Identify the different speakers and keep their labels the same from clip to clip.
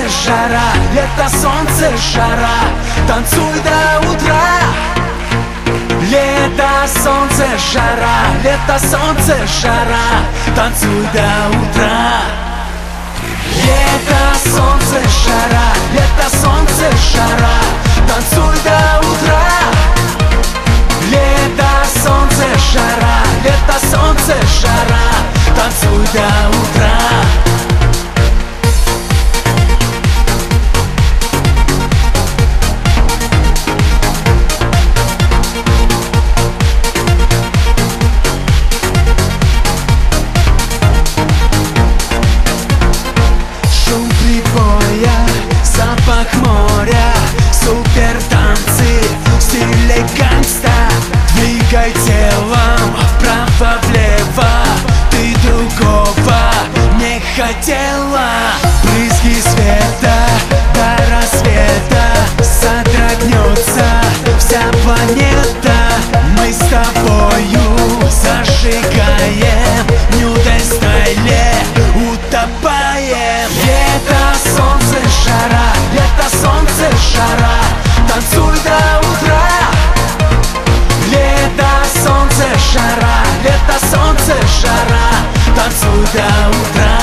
Speaker 1: жара, лето, солнце, жара, танцуй до утра. Лето, солнце, жара, лето, солнце, жара, танцуй до утра. Лето, солнце, жара, лето, солнце, жара, танцуй до утра. Лето, солнце, жара, лето, солнце, жара, танцуй до утра. Запах моря, супер танцы в стиле гангста. Двигай телом вправо-влево, ты другого не хотела. Брызги света до рассвета, содрогнется вся планета. Мы с тобою зажигаем в нюд-стайле, утопаем. Лето, солнце, жара, лето, солнце, жара, танцуй до утра. Лето, солнце, жара, лето, солнце, жара, танцуй до утра.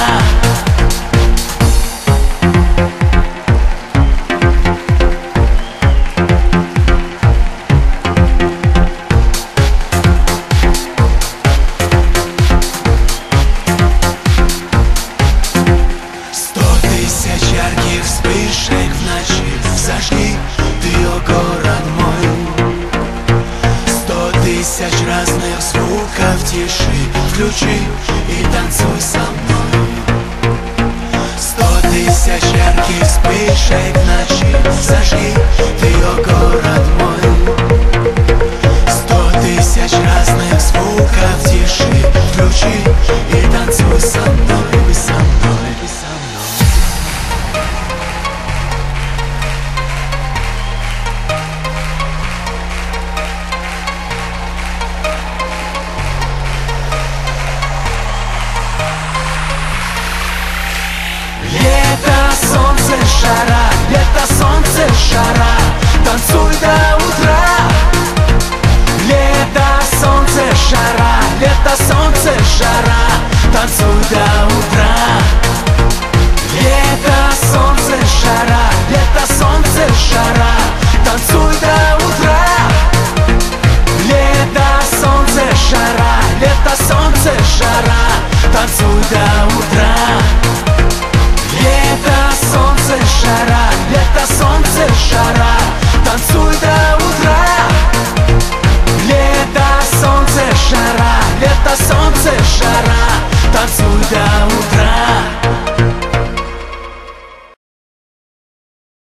Speaker 1: Ярких вспышек в ночи зажги ты, о город мой. 100 тысяч разных звуков в тиши включи и танцуй со мной. 100 тысяч ярких вспышек в ночи зажги ты, о город мой. 100 тысяч разных звуков в тиши включи и танцуй со мной, со мной, со мной. Лето, солнце, жара, лето, солнце, жара, танцуй до утра. Лето, солнце, жара, лето, солнце, жара,